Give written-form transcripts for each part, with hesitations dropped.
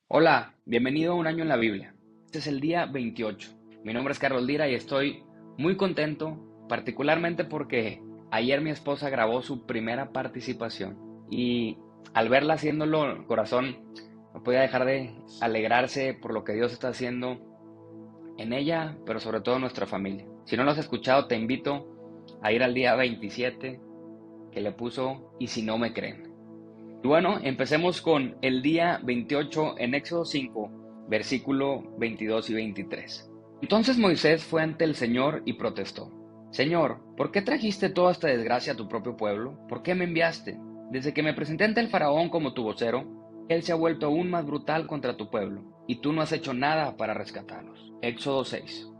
Hola, bienvenido a Un Año en la Biblia. Este es el día 28. Mi nombre es Carlos Lira y estoy muy contento, particularmente porque ayer mi esposa grabó su primera participación y al verla haciéndolo, el corazón no podía dejar de alegrarse por lo que Dios está haciendo en ella, pero sobre todo en nuestra familia. Si no lo has escuchado, te invito a ir al día 27 que le puso "Y si no me creen". Y bueno, empecemos con el día 28 en Éxodo 5, versículo 22 y 23. Entonces Moisés fue ante el Señor y protestó: Señor, ¿por qué trajiste toda esta desgracia a tu propio pueblo? ¿Por qué me enviaste? Desde que me presenté ante el faraón como tu vocero, él se ha vuelto aún más brutal contra tu pueblo, y tú no has hecho nada para rescatarlos. Éxodo 6.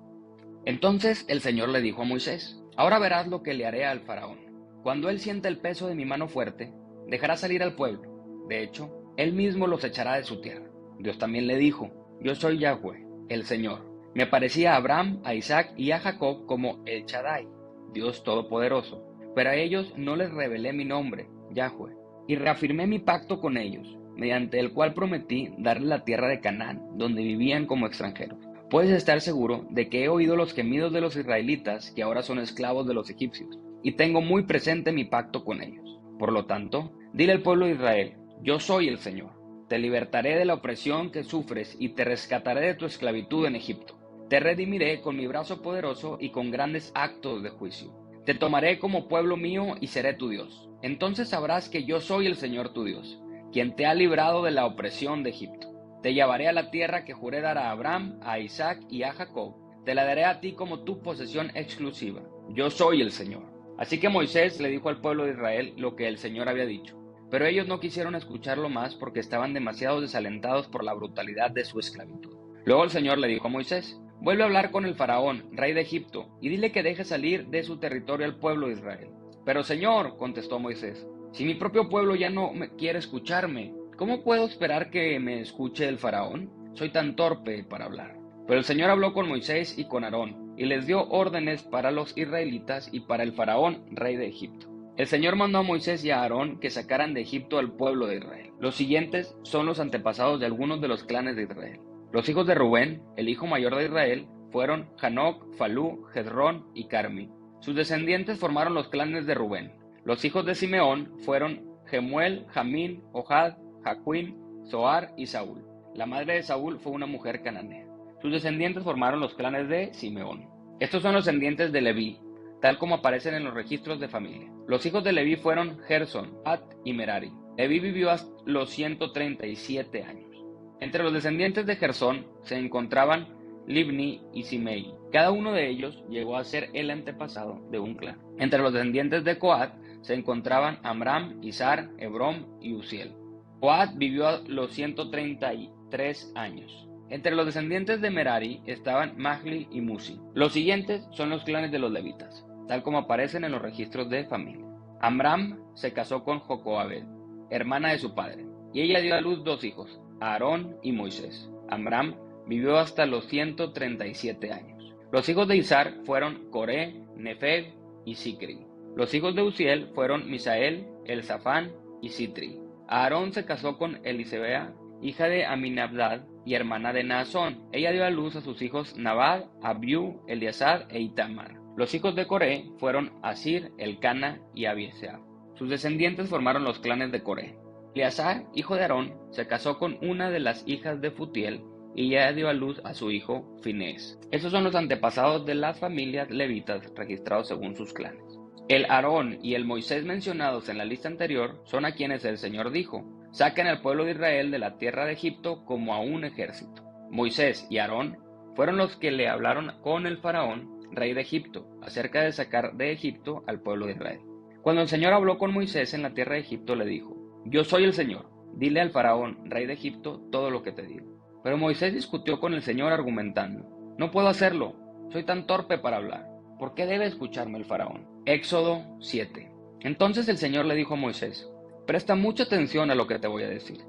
Entonces el Señor le dijo a Moisés: Ahora verás lo que le haré al faraón. Cuando él sienta el peso de mi mano fuerte, dejará salir al pueblo. De hecho, él mismo los echará de su tierra. Dios también le dijo: Yo soy Yahweh, el Señor. Me aparecí a Abraham, a Isaac y a Jacob como el Shaddai, Dios Todopoderoso. Pero a ellos no les revelé mi nombre, Yahweh, y reafirmé mi pacto con ellos, mediante el cual prometí darles la tierra de Canaán, donde vivían como extranjeros. Puedes estar seguro de que he oído los gemidos de los israelitas, que ahora son esclavos de los egipcios, y tengo muy presente mi pacto con ellos. Por lo tanto, dile al pueblo de Israel: Yo soy el Señor. Te libertaré de la opresión que sufres y te rescataré de tu esclavitud en Egipto. Te redimiré con mi brazo poderoso y con grandes actos de juicio. Te tomaré como pueblo mío y seré tu Dios. Entonces sabrás que yo soy el Señor tu Dios, quien te ha librado de la opresión de Egipto. Te llevaré a la tierra que juré dar a Abraham, a Isaac y a Jacob. Te la daré a ti como tu posesión exclusiva. Yo soy el Señor. Así que Moisés le dijo al pueblo de Israel lo que el Señor había dicho. Pero ellos no quisieron escucharlo más porque estaban demasiado desalentados por la brutalidad de su esclavitud. Luego el Señor le dijo a Moisés: Vuelve a hablar con el faraón, rey de Egipto, y dile que deje salir de su territorio al pueblo de Israel. Pero Señor, contestó Moisés, si mi propio pueblo ya no quiere escucharme, ¿cómo puedo esperar que me escuche el faraón? Soy tan torpe para hablar. Pero el Señor habló con Moisés y con Aarón, y les dio órdenes para los israelitas y para el faraón, rey de Egipto. El Señor mandó a Moisés y a Aarón que sacaran de Egipto al pueblo de Israel. Los siguientes son los antepasados de algunos de los clanes de Israel. Los hijos de Rubén, el hijo mayor de Israel, fueron Hanoc, Falú, Hezrón y Carmi. Sus descendientes formaron los clanes de Rubén. Los hijos de Simeón fueron Gemuel, Jamín, Ohad, Jaquín, Zoar y Saúl. La madre de Saúl fue una mujer cananea. Sus descendientes formaron los clanes de Simeón. Estos son los descendientes de Leví, tal como aparecen en los registros de familia. Los hijos de Leví fueron Gerson, At y Merari. Leví vivió hasta los 137 años. Entre los descendientes de Gersón se encontraban Libni y Simei. Cada uno de ellos llegó a ser el antepasado de un clan. Entre los descendientes de Coat se encontraban Amram, Izar, Hebrón y Uziel. Coat vivió a los 133 años. Entre los descendientes de Merari estaban Mahli y Musi. Los siguientes son los clanes de los levitas, tal como aparecen en los registros de familia. Amram se casó con Jocoabed, hermana de su padre, y ella dio a luz dos hijos, Aarón y Moisés. Amram vivió hasta los 137 años. Los hijos de Izar fueron Coré, Nefeg y Sicri. Los hijos de Uziel fueron Misael, Elzafán y Sitri. Aarón se casó con Elisebea, hija de Aminadab y hermana de Naasón. Ella dio a luz a sus hijos Nabal, Abiú, Eleazar e Itamar. Los hijos de Coré fueron Asir, Elcana y Abieseab. Sus descendientes formaron los clanes de Coré. Eleazar, hijo de Aarón, se casó con una de las hijas de Futiel y ella dio a luz a su hijo Finés. Estos son los antepasados de las familias levitas registrados según sus clanes. El Aarón y el Moisés mencionados en la lista anterior son a quienes el Señor dijo: Saquen al pueblo de Israel de la tierra de Egipto como a un ejército. Moisés y Aarón fueron los que le hablaron con el faraón, rey de Egipto, acerca de sacar de Egipto al pueblo de Israel. Cuando el Señor habló con Moisés en la tierra de Egipto, le dijo: Yo soy el Señor, dile al faraón, rey de Egipto, todo lo que te digo. Pero Moisés discutió con el Señor argumentando: No puedo hacerlo, soy tan torpe para hablar. ¿Por qué debe escucharme el faraón? Éxodo 7. Entonces el Señor le dijo a Moisés: Presta mucha atención a lo que te voy a decir.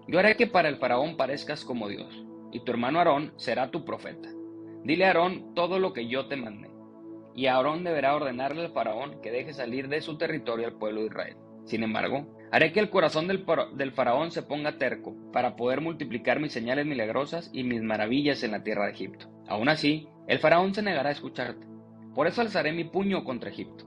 Yo haré que para el faraón parezcas como Dios, y tu hermano Aarón será tu profeta. Dile a Aarón todo lo que yo te mandé. Y Aarón deberá ordenarle al faraón que deje salir de su territorio al pueblo de Israel. Sin embargo, Haré que el corazón del faraón se ponga terco para poder multiplicar mis señales milagrosas y mis maravillas en la tierra de Egipto. Aún así, el faraón se negará a escucharte. Por eso alzaré mi puño contra Egipto.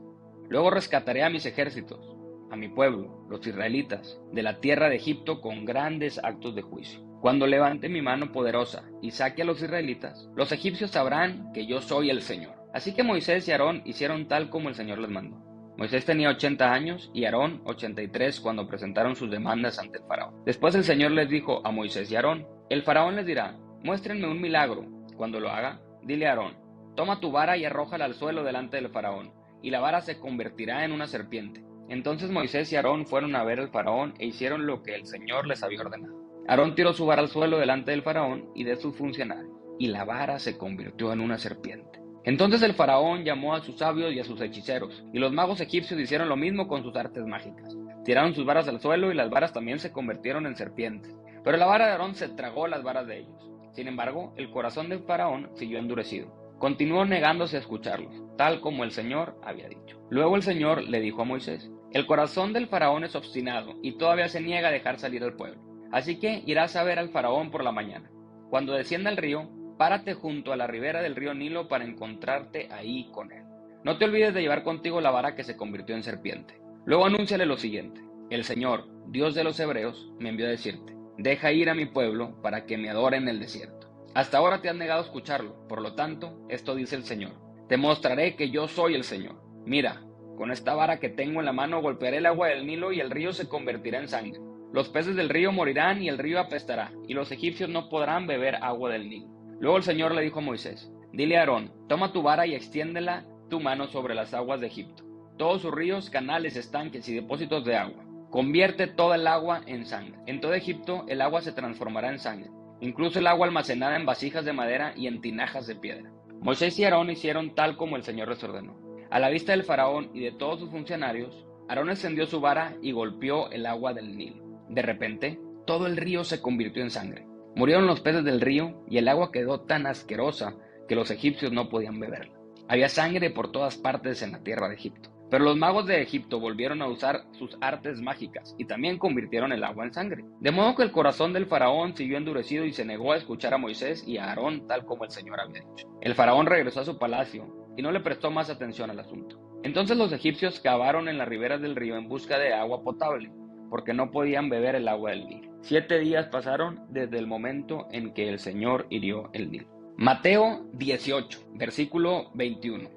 Luego rescataré a mis ejércitos, a mi pueblo, los israelitas, de la tierra de Egipto con grandes actos de juicio. Cuando levante mi mano poderosa y saque a los israelitas, los egipcios sabrán que yo soy el Señor. Así que Moisés y Aarón hicieron tal como el Señor les mandó. Moisés tenía 80 años y Aarón 83 cuando presentaron sus demandas ante el faraón. Después el Señor les dijo a Moisés y Aarón: el faraón les dirá, muéstrenme un milagro. Cuando lo haga, dile a Aarón, toma tu vara y arrójala al suelo delante del faraón, y la vara se convertirá en una serpiente. Entonces Moisés y Aarón fueron a ver al faraón e hicieron lo que el Señor les había ordenado. Aarón tiró su vara al suelo delante del faraón y de sus funcionarios, y la vara se convirtió en una serpiente. Entonces el faraón llamó a sus sabios y a sus hechiceros, y los magos egipcios hicieron lo mismo con sus artes mágicas. Tiraron sus varas al suelo y las varas también se convirtieron en serpientes. Pero la vara de Aarón se tragó las varas de ellos. Sin embargo, el corazón del faraón siguió endurecido. Continuó negándose a escucharlos, tal como el Señor había dicho. Luego el Señor le dijo a Moisés: el corazón del faraón es obstinado y todavía se niega a dejar salir al pueblo. Así que irás a ver al faraón por la mañana. Cuando descienda el río, párate junto a la ribera del río Nilo para encontrarte ahí con él. No te olvides de llevar contigo la vara que se convirtió en serpiente. Luego anúnciale lo siguiente: el Señor, Dios de los hebreos, me envió a decirte: deja ir a mi pueblo para que me adore en el desierto. Hasta ahora te has negado a escucharlo, por lo tanto, esto dice el Señor: te mostraré que yo soy el Señor. Mira, con esta vara que tengo en la mano golpearé el agua del Nilo y el río se convertirá en sangre. Los peces del río morirán y el río apestará, y los egipcios no podrán beber agua del Nilo. Luego el Señor le dijo a Moisés: dile a Aarón, toma tu vara y extiéndela tu mano sobre las aguas de Egipto. Todos sus ríos, canales, estanques y depósitos de agua. Convierte toda el agua en sangre. En todo Egipto el agua se transformará en sangre, incluso el agua almacenada en vasijas de madera y en tinajas de piedra. Moisés y Aarón hicieron tal como el Señor les ordenó. A la vista del faraón y de todos sus funcionarios, Aarón extendió su vara y golpeó el agua del Nilo. De repente, todo el río se convirtió en sangre. Murieron los peces del río y el agua quedó tan asquerosa que los egipcios no podían beberla. Había sangre por todas partes en la tierra de Egipto. Pero los magos de Egipto volvieron a usar sus artes mágicas y también convirtieron el agua en sangre. De modo que el corazón del faraón siguió endurecido y se negó a escuchar a Moisés y a Aarón tal como el Señor había dicho. El faraón regresó a su palacio y no le prestó más atención al asunto. Entonces los egipcios cavaron en las riberas del río en busca de agua potable, porque no podían beber el agua del Nilo. 7 días pasaron desde el momento en que el Señor hirió el Nilo. Mateo 18, versículo 21.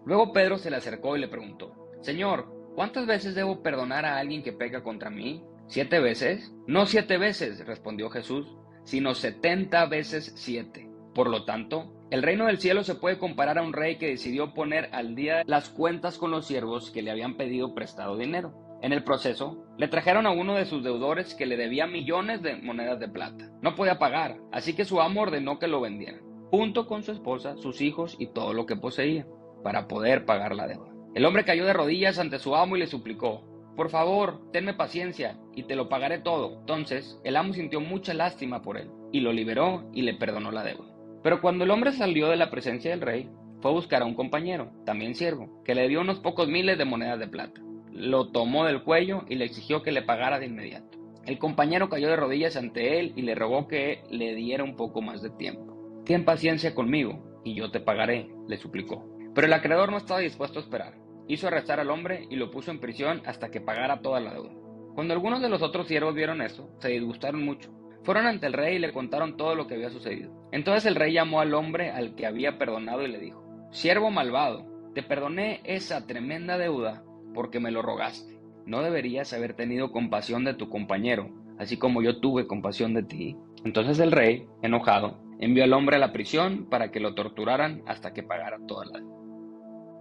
Luego Pedro se le acercó y le preguntó: Señor, ¿cuántas veces debo perdonar a alguien que peca contra mí? ¿7 veces? No 7 veces, respondió Jesús, sino 70 veces 7. Por lo tanto, el reino del cielo se puede comparar a un rey que decidió poner al día las cuentas con los siervos que le habían pedido prestado dinero. En el proceso, le trajeron a uno de sus deudores que le debía millones de monedas de plata. No podía pagar, así que su amo ordenó que lo vendieran, junto con su esposa, sus hijos y todo lo que poseía, para poder pagar la deuda. El hombre cayó de rodillas ante su amo y le suplicó: por favor, tenme paciencia y te lo pagaré todo. Entonces, el amo sintió mucha lástima por él, y lo liberó y le perdonó la deuda. Pero cuando el hombre salió de la presencia del rey, fue a buscar a un compañero, también siervo, que le dio unos pocos miles de monedas de plata. Lo tomó del cuello y le exigió que le pagara de inmediato. El compañero cayó de rodillas ante él y le rogó que le diera un poco más de tiempo. Ten paciencia conmigo y yo te pagaré, le suplicó. Pero el acreedor no estaba dispuesto a esperar. Hizo arrestar al hombre y lo puso en prisión hasta que pagara toda la deuda. Cuando algunos de los otros siervos vieron eso, se disgustaron mucho. Fueron ante el rey y le contaron todo lo que había sucedido. Entonces el rey llamó al hombre al que había perdonado y le dijo: siervo malvado, te perdoné esa tremenda deuda porque me lo rogaste. ¿No deberías haber tenido compasión de tu compañero, así como yo tuve compasión de ti? Entonces el rey, enojado, envió al hombre a la prisión para que lo torturaran hasta que pagara toda la deuda.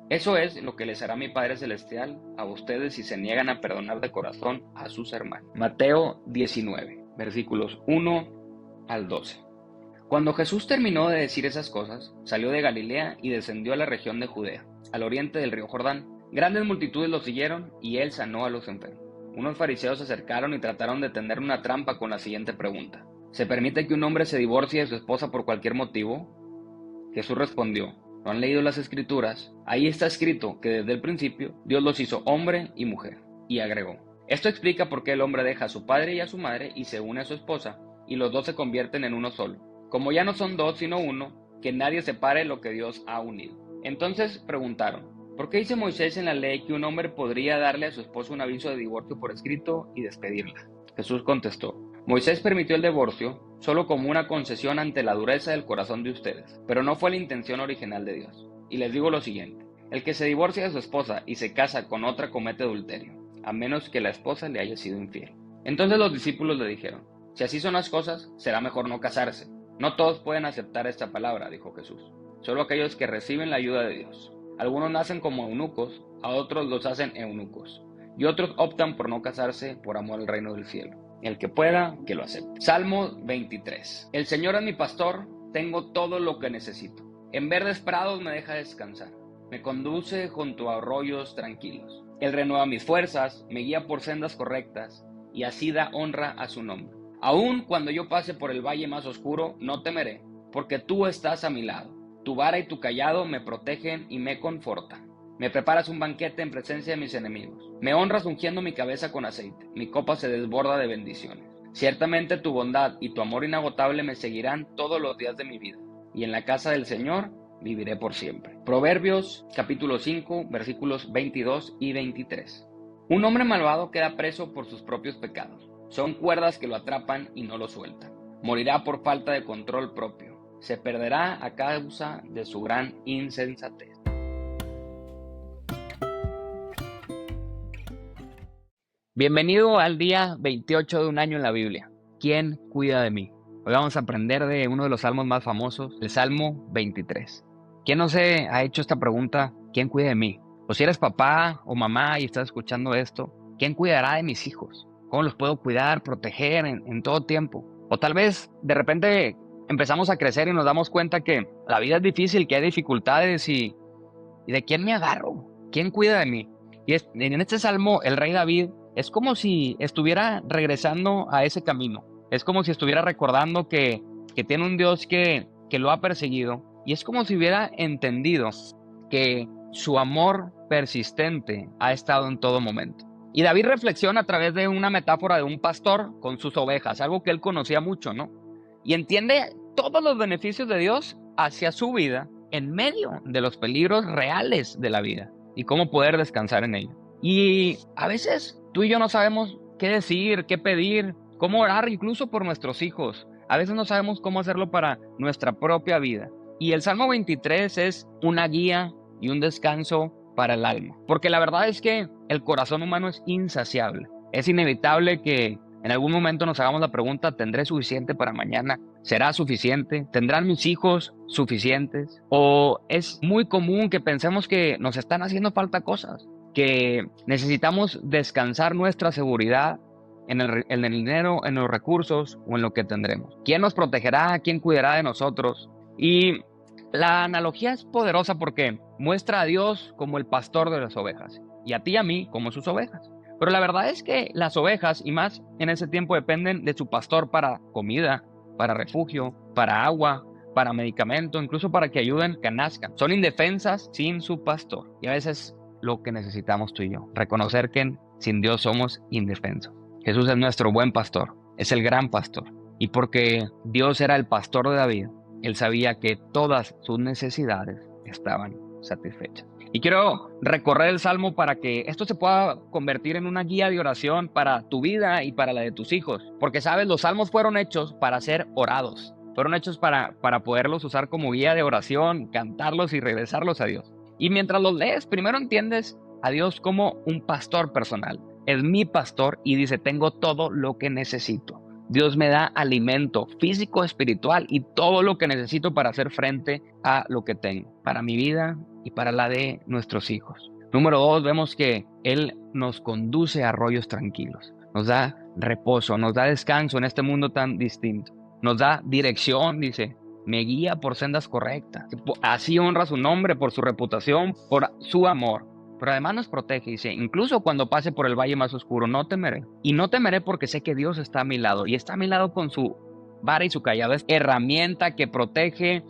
Eso es lo que les hará mi Padre Celestial a ustedes si se niegan a perdonar de corazón a sus hermanos. Mateo 19, versículos 1 al 12. Cuando Jesús terminó de decir esas cosas, salió de Galilea y descendió a la región de Judea, al oriente del río Jordán. Grandes multitudes lo siguieron y él sanó a los enfermos. Unos fariseos se acercaron y trataron de tender una trampa con la siguiente pregunta: ¿se permite que un hombre se divorcie de su esposa por cualquier motivo? Jesús respondió: ¿no han leído las Escrituras? Ahí está escrito que desde el principio Dios los hizo hombre y mujer. Y agregó: Esto explica por qué el hombre deja a su padre y a su madre y se une a su esposa, y los dos se convierten en uno solo. Como ya no son dos sino uno, que nadie separe lo que Dios ha unido. Entonces preguntaron, ¿por qué dice Moisés en la ley que un hombre podría darle a su esposa un aviso de divorcio por escrito y despedirla? Jesús contestó, Moisés permitió el divorcio solo como una concesión ante la dureza del corazón de ustedes, pero no fue la intención original de Dios. Y les digo lo siguiente, el que se divorcia de su esposa y se casa con otra comete adulterio, a menos que la esposa le haya sido infiel. Entonces los discípulos le dijeron, si así son las cosas, será mejor no casarse. No todos pueden aceptar esta palabra, dijo Jesús, solo aquellos que reciben la ayuda de Dios. Algunos nacen como eunucos, a otros los hacen eunucos, y otros optan por no casarse por amor al reino del cielo. El que pueda, que lo acepte. Salmo 23. El Señor es mi pastor, tengo todo lo que necesito. En verdes prados me deja descansar, me conduce junto a arroyos tranquilos. Él renueva mis fuerzas, me guía por sendas correctas, y así da honra a su nombre. Aun cuando yo pase por el valle más oscuro, no temeré, porque tú estás a mi lado. Tu vara y tu cayado me protegen y me confortan. Me preparas un banquete en presencia de mis enemigos. Me honras ungiendo mi cabeza con aceite. Mi copa se desborda de bendiciones. Ciertamente tu bondad y tu amor inagotable me seguirán todos los días de mi vida, y en la casa del Señor viviré por siempre. Proverbios capítulo 5, versículos 22 y 23. Un hombre malvado queda preso por sus propios pecados. Son cuerdas que lo atrapan y no lo sueltan. Morirá por falta de control propio. Se perderá a causa de su gran insensatez. Bienvenido al día 28 de un año en la Biblia. ¿Quién cuida de mí? Hoy vamos a aprender de uno de los salmos más famosos, el Salmo 23. ¿Quién no se ha hecho esta pregunta? ¿Quién cuida de mí? O si eres papá o mamá y estás escuchando esto, ¿quién cuidará de mis hijos? ¿Cómo los puedo cuidar, proteger en todo tiempo? O tal vez de repente empezamos a crecer y nos damos cuenta que la vida es difícil, que hay dificultades y ¿de quién me agarro? ¿Quién cuida de mí? Y en este salmo el rey David es como si estuviera regresando a ese camino. Es como si estuviera recordando que tiene un Dios que lo ha perseguido. Y es como si hubiera entendido que su amor persistente ha estado en todo momento. Y David reflexiona a través de una metáfora de un pastor con sus ovejas, algo que él conocía mucho, ¿no? Y entiende todos los beneficios de Dios hacia su vida en medio de los peligros reales de la vida y cómo poder descansar en ello. Y a veces tú y yo no sabemos qué decir, qué pedir, cómo orar incluso por nuestros hijos. A veces no sabemos cómo hacerlo para nuestra propia vida. Y el Salmo 23 es una guía y un descanso para el alma. Porque la verdad es que el corazón humano es insaciable. Es inevitable que en algún momento nos hagamos la pregunta, ¿tendré suficiente para mañana? ¿Será suficiente? ¿Tendrán mis hijos suficientes? O es muy común que pensemos que nos están haciendo falta cosas, que necesitamos descansar nuestra seguridad en el dinero, en los recursos o en lo que tendremos. ¿Quién nos protegerá? ¿Quién cuidará de nosotros? Y la analogía es poderosa porque muestra a Dios como el pastor de las ovejas y a ti y a mí como sus ovejas. Pero la verdad es que las ovejas, y más en ese tiempo, dependen de su pastor para comida, para refugio, para agua, para medicamento, incluso para que ayuden, que nazcan. Son indefensas sin su pastor. Y a veces lo que necesitamos tú y yo, reconocer que sin Dios somos indefensos. Jesús es nuestro buen pastor, es el gran pastor. Y porque Dios era el pastor de David, él sabía que todas sus necesidades estaban satisfechas. Y quiero recorrer el Salmo para que esto se pueda convertir en una guía de oración para tu vida y para la de tus hijos. Porque, sabes, los Salmos fueron hechos para ser orados. Fueron hechos para poderlos usar como guía de oración, cantarlos y regresarlos a Dios. Y mientras los lees, primero entiendes a Dios como un pastor personal. Es mi pastor y dice, tengo todo lo que necesito. Dios me da alimento físico, espiritual y todo lo que necesito para hacer frente a lo que tengo, para mi vida y para la de nuestros hijos. Número 2, vemos que Él nos conduce a arroyos tranquilos, nos da reposo, nos da descanso en este mundo tan distinto, nos da dirección, dice, me guía por sendas correctas. Así honra su nombre, por su reputación, por su amor. Pero además nos protege, dice, incluso cuando pase por el valle más oscuro, no temeré. Y no temeré porque sé que Dios está a mi lado. Y está a mi lado con su vara y su cayado. Es herramienta que protege,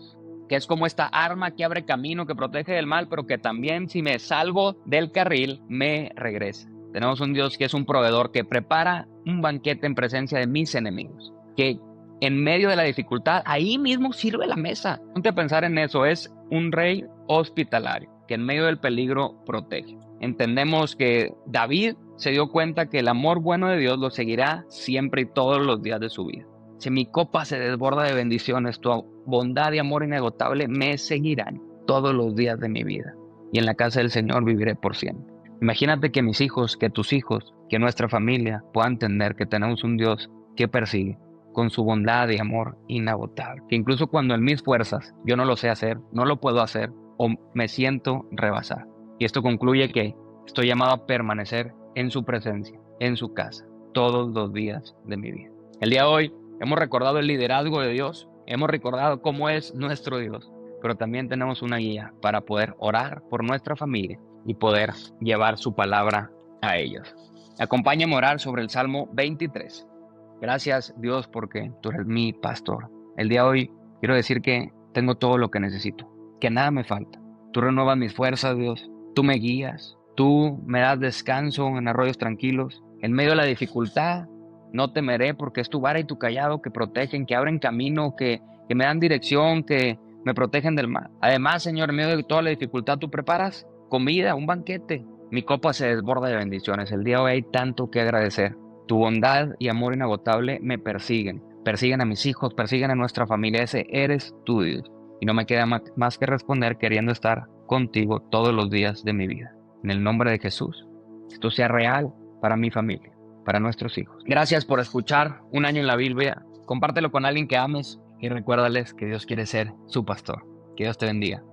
que es como esta arma que abre camino, que protege del mal, pero que también si me salgo del carril, me regresa. Tenemos un Dios que es un proveedor, que prepara un banquete en presencia de mis enemigos, que en medio de la dificultad, ahí mismo sirve la mesa. Ponte a pensar en eso, es un rey hospitalario, que en medio del peligro protege. Entendemos que David se dio cuenta que el amor bueno de Dios lo seguirá siempre y todos los días de su vida. Si mi copa se desborda de bendiciones, tu bondad y amor inagotable me seguirán todos los días de mi vida. Y en la casa del Señor viviré por siempre. Imagínate que mis hijos, que tus hijos, que nuestra familia puedan entender que tenemos un Dios que persigue con su bondad y amor inagotable. Que incluso cuando en mis fuerzas yo no lo sé hacer, no lo puedo hacer o me siento rebasar. Y esto concluye que estoy llamado a permanecer en su presencia, en su casa, todos los días de mi vida. El día de hoy hemos recordado el liderazgo de Dios, hemos recordado cómo es nuestro Dios, pero también tenemos una guía para poder orar por nuestra familia y poder llevar su palabra a ellos. Acompáñame a orar sobre el Salmo 23. Gracias, Dios, porque tú eres mi pastor. El día de hoy quiero decir que tengo todo lo que necesito, que nada me falta. Tú renuevas mis fuerzas, Dios. Tú me guías. Tú me das descanso en arroyos tranquilos. En medio de la dificultad no temeré, porque es tu vara y tu callado que protegen, que abren camino, que me dan dirección, que me protegen del mal. Además, Señor, en medio de toda la dificultad tú preparas comida, un banquete. Mi copa se desborda de bendiciones. El día de hoy hay tanto que agradecer. Tu bondad y amor inagotable me persiguen. Persiguen a mis hijos, persiguen a nuestra familia. Ese eres tú, Dios. Y no me queda más que responder queriendo estar contigo todos los días de mi vida. En el nombre de Jesús. Que esto sea real para mi familia, para nuestros hijos. Gracias por escuchar Un Año en la Biblia. Compártelo con alguien que ames y recuérdales que Dios quiere ser su pastor. Que Dios te bendiga.